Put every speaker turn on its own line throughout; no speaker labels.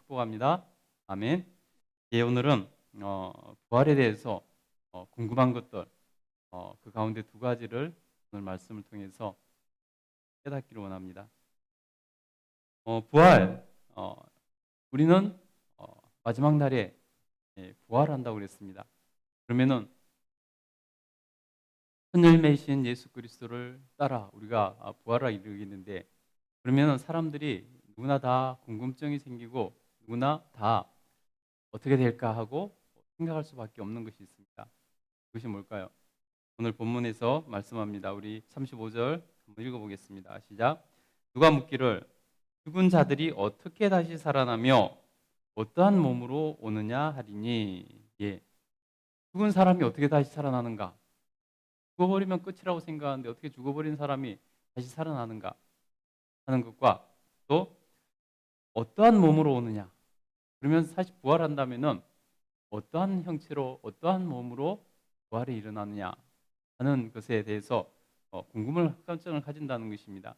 축복합니다. 아멘. 예, 오늘은 부활에 대해서 궁금한 것들 그 가운데 두 가지를 오늘 말씀을 통해서 깨닫기를 원합니다. 부활 우리는 마지막 날에 부활한다고 그랬습니다. 그러면은 천열매이신 예수 그리스도를 따라 우리가 부활을 이루겠는데, 그러면은 사람들이 누구나 다 궁금증이 생기고 누구나 다 어떻게 될까 하고 생각할 수밖에 없는 것이 있습니다. 그것이 뭘까요? 오늘 본문에서 말씀합니다. 우리 35절 한번 읽어보겠습니다. 시작. 누가 묻기를 죽은 자들이 어떻게 다시 살아나며 어떠한 몸으로 오느냐 하리니. 예. 죽은 사람이 어떻게 다시 살아나는가? 죽어버리면 끝이라고 생각하는데 어떻게 죽어버린 사람이 다시 살아나는가 하는 것과, 또 어떠한 몸으로 오느냐. 그러면 사실 부활한다면은 어떠한 형체로 어떠한 몸으로 부활이 일어나느냐 하는 것에 대해서 궁금증을 가진다는 것입니다.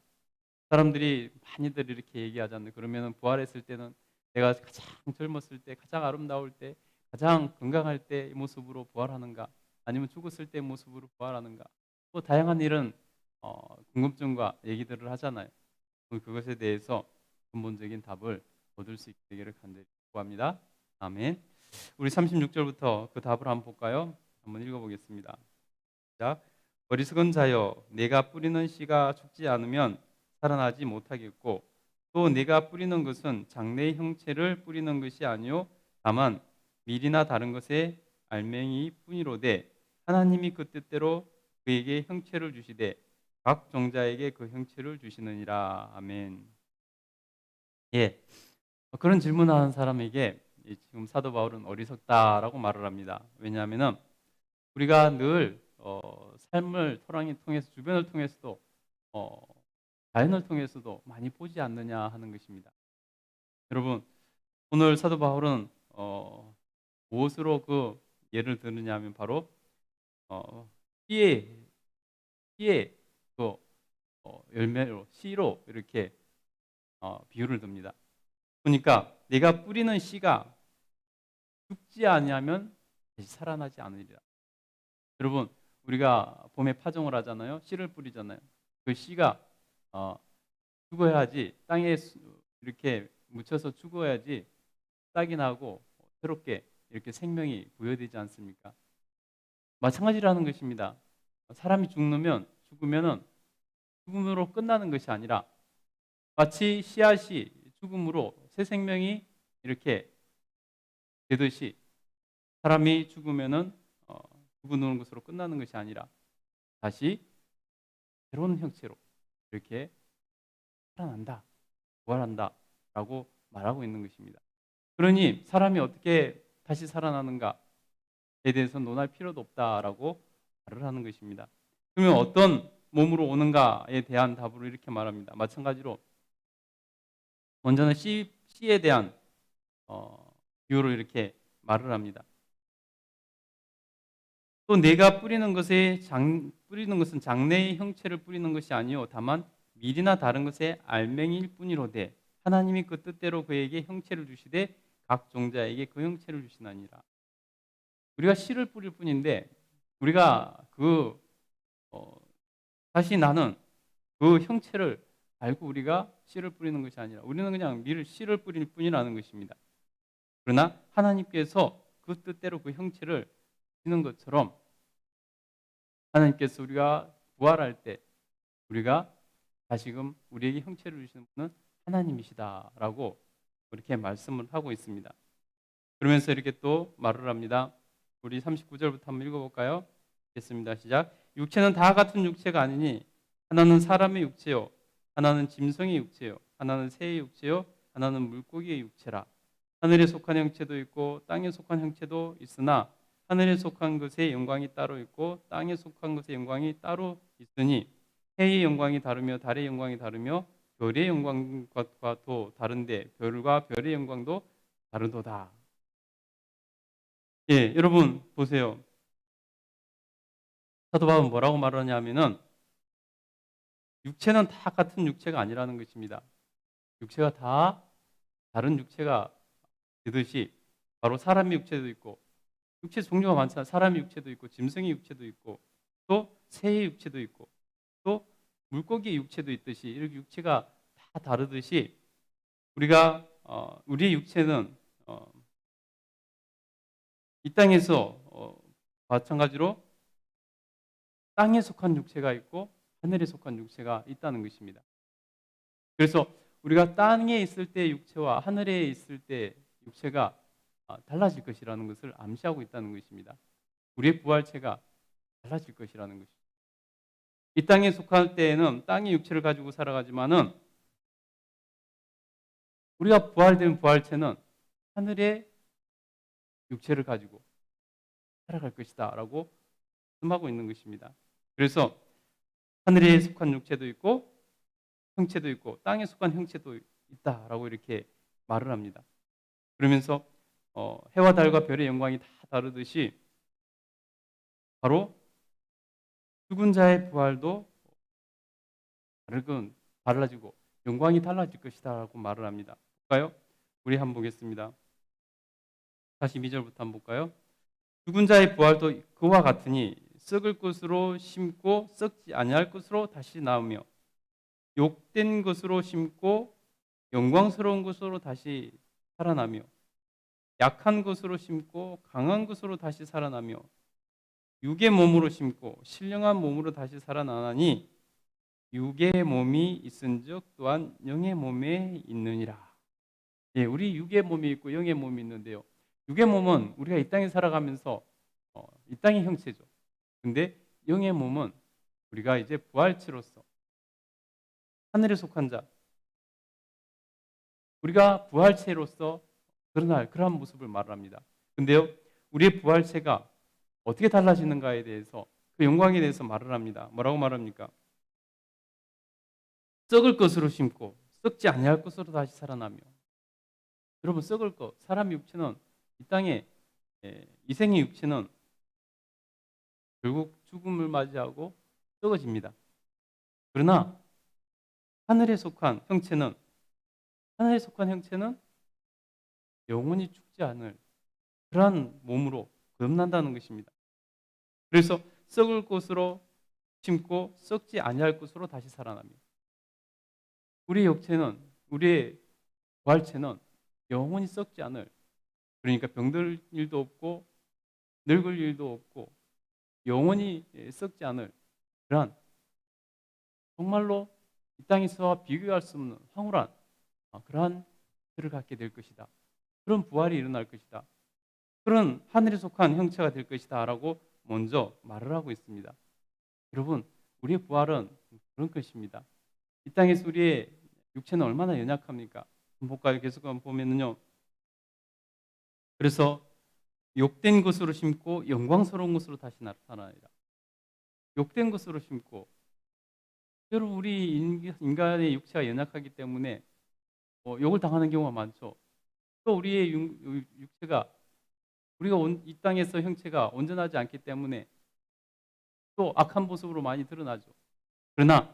사람들이 많이들 이렇게 얘기하잖아요. 그러면은 부활했을 때는 내가 가장 젊었을 때, 가장 아름다울 때, 가장 건강할 때의 모습으로 부활하는가, 아니면 죽었을 때의 모습으로 부활하는가, 또 다양한 이런 궁금증과 얘기들을 하잖아요. 그것에 대해서 근본적인 답을 얻을 수 있게 되기를 간절히 기도합니다. 아멘. 우리 36절부터 그 답을 한번 볼까요? 한번 읽어보겠습니다. 자, 어리석은 자여, 내가 뿌리는 씨가 죽지 않으면 살아나지 못하겠고, 또 내가 뿌리는 것은 장래의 형체를 뿌리는 것이 아니요 다만 밀이나 다른 것의 알맹이 뿐이로되, 하나님이 그 뜻대로 그에게 형체를 주시되 각 종자에게 그 형체를 주시느니라. 아멘. 예, 그런 질문하는 사람에게 지금 사도 바울은 어리석다라고 말을 합니다. 왜냐하면은 우리가 늘 삶을 통해서, 주변을 통해서도 어, 자연을 통해서도 많이 보지 않느냐 하는 것입니다. 여러분, 오늘 사도 바울은 무엇으로 그 예를 드느냐 하면 바로 씨의 그 열매로, 씨로 이렇게 비유를 듭니다. 그러니까 내가 뿌리는 씨가 죽지 아니하면 다시 살아나지 않으리라. 여러분, 우리가 봄에 파종을 하잖아요. 씨를 뿌리잖아요. 그 씨가 죽어야지, 땅에 이렇게 묻혀서 죽어야지 싹이 나고 새롭게 이렇게 생명이 부여되지 않습니까? 마찬가지라는 것입니다. 사람이 죽으면은 죽음으로 끝나는 것이 아니라 마치 씨앗이 죽음으로 새 생명이 이렇게 되듯이, 사람이 죽으면은 죽는 것으로 끝나는 것이 아니라 다시 새로운 형체로 이렇게 살아난다, 부활한다라고 말하고 있는 것입니다. 그러니 사람이 어떻게 다시 살아나는가에 대해서 논할 필요도 없다라고 말을 하는 것입니다. 그러면 어떤 몸으로 오는가에 대한 답으로 이렇게 말합니다. 마찬가지로 먼저는 씨에 대한 비유로 이렇게 말을 합니다. 또 내가 뿌리는 것은 장래의 형체를 뿌리는 것이 아니요 다만 밀이나 다른 것의 알맹이일 뿐이로되, 하나님이 그 뜻대로 그에게 형체를 주시되 각 종자에게 그 형체를 주시나니라. 우리가 씨를 뿌릴 뿐인데, 우리가 다시 나는 그 형체를 알고 우리가 씨를 뿌리는 것이 아니라 우리는 그냥 씨를 뿌릴 뿐이라는 것입니다. 그러나 하나님께서 그 뜻대로 그 형체를 주시는 것처럼, 하나님께서 우리가 부활할 때 우리가 다시금 우리에게 형체를 주시는 분은 하나님이시다라고 그렇게 말씀을 하고 있습니다. 그러면서 이렇게 또 말을 합니다. 우리 39절부터 한번 읽어볼까요? 읽겠습니다. 시작. 육체는 다 같은 육체가 아니니 하나는 사람의 육체요, 하나는 짐승의 육체요, 하나는 새의 육체요, 하나는 물고기의 육체라. 하늘에 속한 형체도 있고 땅에 속한 형체도 있으나 하늘에 속한 것의 영광이 따로 있고 땅에 속한 것의 영광이 따로 있으니, 해의 영광이 다르며 달의 영광이 다르며 별의 영광과 또 다른데 별과 별의 영광도 다르도다. 예, 여러분 보세요. 사도 바울은 뭐라고 말하냐면은 육체는 다 같은 육체가 아니라는 것입니다. 육체가 다 다른 육체가 되듯이 바로 사람의 육체도 있고 육체 종류가 많잖아요. 사람의 육체도 있고 짐승의 육체도 있고 또 새의 육체도 있고 또 물고기의 육체도 있듯이 이렇게 육체가 다 다르듯이 우리가 우리의 육체는 이 땅에서 마찬가지로 땅에 속한 육체가 있고 하늘에 속한 육체가 있다는 것입니다. 그래서 우리가 땅에 있을 때 육체와 하늘에 있을 때 육체가 달라질 것이라는 것을 암시하고 있다는 것입니다. 우리의 부활체가 달라질 것이라는 것입니다. 이 땅에 속할 때에는 땅의 육체를 가지고 살아가지만은 우리가 부활된 부활체는 하늘의 육체를 가지고 살아갈 것이다 라고 말씀하고 있는 것입니다. 그래서 하늘에 속한 육체도 있고 형체도 있고 땅에 속한 형체도 있다라고 이렇게 말을 합니다. 그러면서 해와 달과 별의 영광이 다 다르듯이 바로 죽은 자의 부활도 달라지고 영광이 달라질 것이다라고 말을 합니다. 볼까요? 우리 한번 보겠습니다. 42절부터 한번 볼까요? 죽은 자의 부활도 그와 같으니 썩을 것으로 심고 썩지 아니할 것으로 다시 나오며 욕된 것으로 심고 영광스러운 것으로 다시 살아나며 약한 것으로 심고 강한 것으로 다시 살아나며 육의 몸으로 심고 신령한 몸으로 다시 살아나나니 육의 몸이 있은즉 또한 영의 몸에 있느니라. 예, 우리 육의 몸이 있고 영의 몸이 있는데요. 육의 몸은 우리가 이 땅에 살아가면서 이 땅의 형체죠. 근데 영의 몸은 우리가 이제 부활체로서 하늘에 속한 자, 우리가 부활체로서 드러날 그러한 모습을 말합니다. 근데요, 우리의 부활체가 어떻게 달라지는가에 대해서 그 영광에 대해서 말을 합니다. 뭐라고 말합니까? 썩을 것으로 심고 썩지 아니할 것으로 다시 살아나며. 여러분, 썩을 것, 사람의 육체는 이 땅에 이생의 육체는 결국 죽음을 맞이하고 썩어집니다. 그러나 하늘에 속한 형체는 영원히 죽지 않을 그러한 몸으로 거듭난다는 것입니다. 그래서 썩을 것으로 심고 썩지 아니할 것으로 다시 살아나며 우리의 부활체는 영원히 썩지 않을, 그러니까 병들 일도 없고 늙을 일도 없고 영원히 썩지 않을 그러한 정말로 이 땅에서 비교할 수 없는 황홀한 그러한 들을 갖게 될 것이다. 그런 부활이 일어날 것이다. 그런 하늘에 속한 형체가 될 것이다 라고 먼저 말을 하고 있습니다. 여러분, 우리의 부활은 그런 것입니다. 이 땅에서 우리의 육체는 얼마나 연약합니까? 볼까요? 계속 보면은요. 그래서 욕된 것으로 심고 영광스러운 것으로 다시 나타나리라. 욕된 것으로 심고, 여러분, 우리 인간의 육체가 연약하기 때문에 욕을 당하는 경우가 많죠. 또 우리의 육체가 우리가 이 땅에서 형체가 온전하지 않기 때문에 또 악한 모습으로 많이 드러나죠. 그러나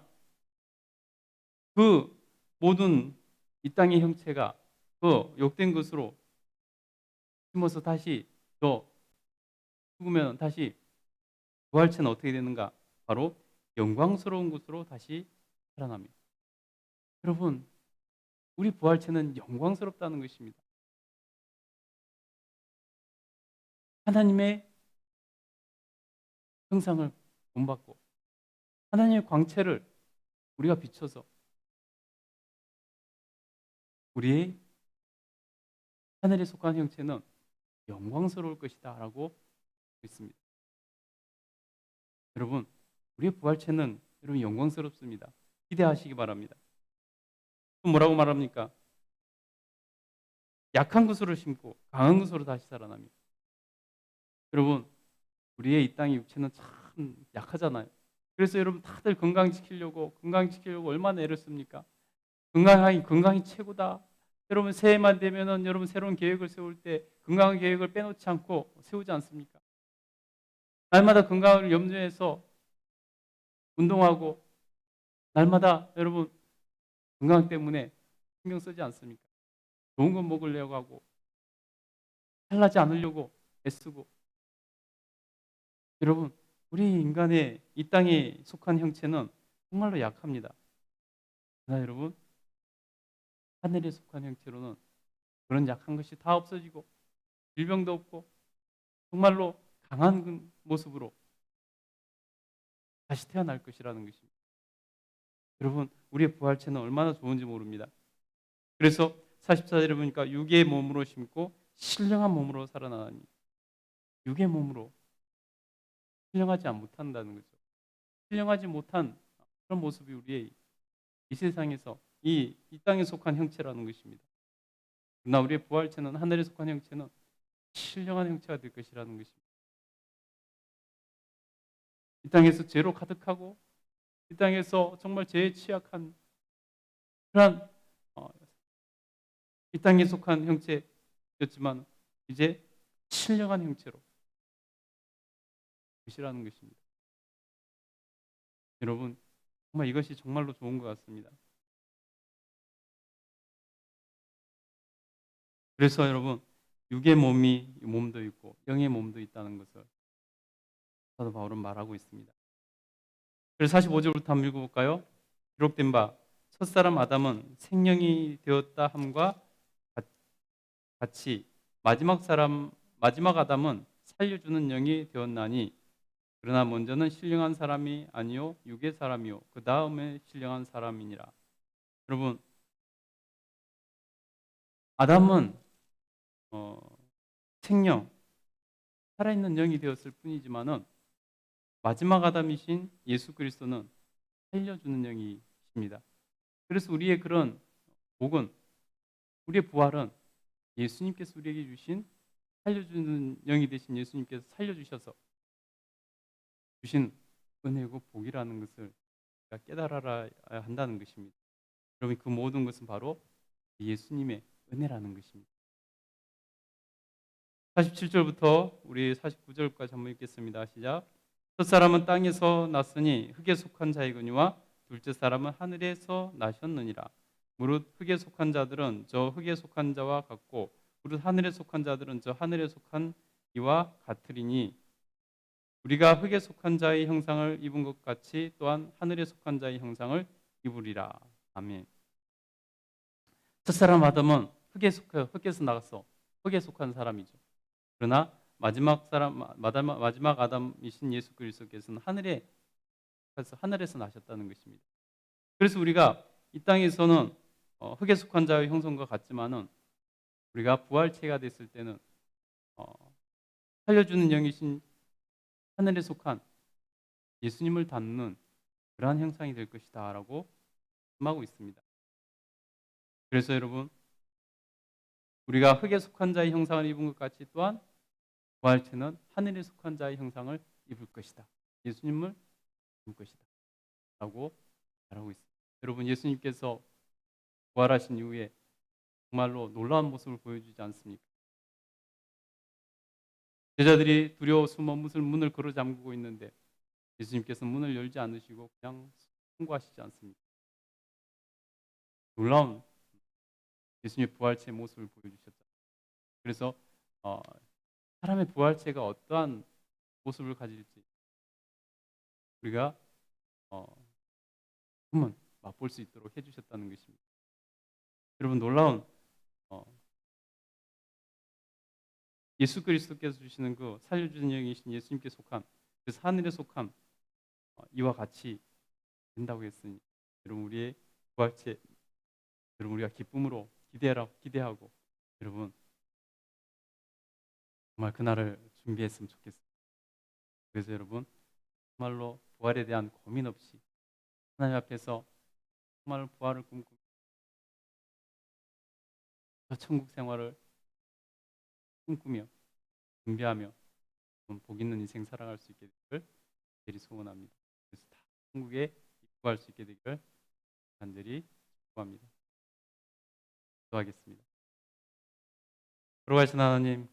그 모든 이 땅의 형체가 그 욕된 것으로 심어서 다시 또 죽으면 다시 부활체는 어떻게 되는가? 바로 영광스러운 것으로 다시 살아납니다. 여러분, 우리 부활체는 영광스럽다는 것입니다. 하나님의 형상을 본받고 하나님의 광채를 우리가 비춰서 우리의 하늘에 속한 형체는 영광스러울 것이다 라고 있습니다. 여러분, 우리의 부활체는 여러분 영광스럽습니다. 기대하시기 바랍니다. 또 뭐라고 말합니까? 약한 것으로 심고 강한 것으로 다시 살아납니다. 여러분, 우리의 이 땅의 육체는 참 약하잖아요. 그래서 여러분 다들 건강 지키려고 얼마나 애를 씁니까? 건강이 최고다. 여러분 새해만 되면은 여러분 새로운 계획을 세울 때 건강 계획을 빼놓지 않고 세우지 않습니까? 날마다 건강을 염두해서 운동하고 날마다 여러분 건강 때문에 신경 쓰지 않습니까? 좋은 거 먹으려고 하고 탈나지 않으려고 애쓰고. 여러분, 우리 인간의 이 땅에 속한 형체는 정말로 약합니다. 그러나 여러분, 하늘에 속한 형체로는 그런 약한 것이 다 없어지고 질병도 없고 정말로 강한 그 모습으로 다시 태어날 것이라는 것입니다. 여러분, 우리의 부활체는 얼마나 좋은지 모릅니다. 그래서 44절에 보니까 육의 몸으로 심고 신령한 몸으로 살아나니, 육의 몸으로 신령하지 못한다는 거죠. 신령하지 못한 그런 모습이 우리의 이 세상에서 이 땅에 속한 형체라는 것입니다. 그러나 우리의 부활체는, 하늘에 속한 형체는 신령한 형체가 될 것이라는 것입니다. 이 땅에서 죄로 가득하고 이 땅에서 정말 죄에 취약한 그러한 이 땅에 속한 형체였지만 이제 신령한 형체로 것이라는 것입니다. 여러분, 정말 이것이 정말로 좋은 것 같습니다. 그래서 여러분, 육의 몸도 있고 영의 몸도 있다는 것을 사도 바울은 말하고 있습니다. 그래서 45절부터 한번 읽어볼까요? 기록된 바 첫사람 아담은 생명이 되었다 함과 같이 마지막 아담은 살려주는 영이 되었나니, 그러나 먼저는 신령한 사람이 아니요 육의 사람이요 그 다음에 신령한 사람이니라. 여러분, 아담은 어, 생명, 살아있는 영이 되었을 뿐이지만은 마지막 아담이신 예수 그리스도는 살려주는 영이십니다. 그래서 우리의 그런 복은, 우리의 부활은 예수님께서 우리에게 주신 살려주는 영이 되신 예수님께서 살려주셔서 주신 은혜고 복이라는 것을 우리가 깨달아야 한다는 것입니다. 여러분, 그 모든 것은 바로 예수님의 은혜라는 것입니다. 47절부터 우리 49절까지 한번 읽겠습니다. 시작. 첫 사람은 땅에서 났으니 흙에 속한 자이거니와 둘째 사람은 하늘에서 나셨느니라. 무릇 흙에 속한 자들은 저 흙에 속한 자와 같고 무릇 하늘에 속한 자들은 저 하늘에 속한 이와 같으리니, 우리가 흙에 속한 자의 형상을 입은 것 같이 또한 하늘에 속한 자의 형상을 입으리라. 아멘. 첫 사람 아담은 흙에서 나갔어. 흙에 속한 사람이죠. 그러나 마지막 아담이신 예수 그리스도께서는 하늘에서 나셨다는 것입니다. 그래서 우리가 이 땅에서는 흙에 속한 자의 형성과 같지만은 우리가 부활체가 됐을 때는 살려주는 영이신 하늘에 속한 예수님을 닮는 그러한 형상이 될 것이다라고 말씀하고 있습니다. 그래서 여러분, 우리가 흙에 속한 자의 형상을 입은 것 같이 또한 부활체는 하늘에 속한 자의 형상을 입을 것이다. 예수님을 입을 것이다. 라고 말하고 있습니다. 여러분, 예수님께서 부활하신 이후에 정말로 놀라운 모습을 보여주지 않습니까? 제자들이 두려워 숨어 문을 걸어 잠그고 있는데 예수님께서 문을 열지 않으시고 그냥 통과하시지 않습니다. 놀라운 예수님의 부활체의 모습을 보여주셨다. 그래서 사람의 부활체가 어떠한 모습을 가질지 우리가 한번 맛볼 수 있도록 해주셨다는 것입니다. 여러분, 놀라운 예수 그리스도께서 주시는 그 살려주는 영이신 예수님께 속한 그 하늘에 속한 이와 같이 된다고 했으니, 여러분, 우리의 부활체, 여러분, 우리가 기쁨으로 기대하고 여러분 정말 그날을 준비했으면 좋겠습니다. 그래서 여러분, 정말로 부활에 대한 고민 없이 하나님 앞에서 정말 부활을 꿈꾸며 천국 생활을 꿈꾸며 준비하며 복 있는 인생 살아갈 수 있게 되기를 간절히 소원합니다. 그래서 다 천국에 입구할 수 있게 되기를 간절히 축복합니다. 기도하겠습니다. 걸어가신 하나님,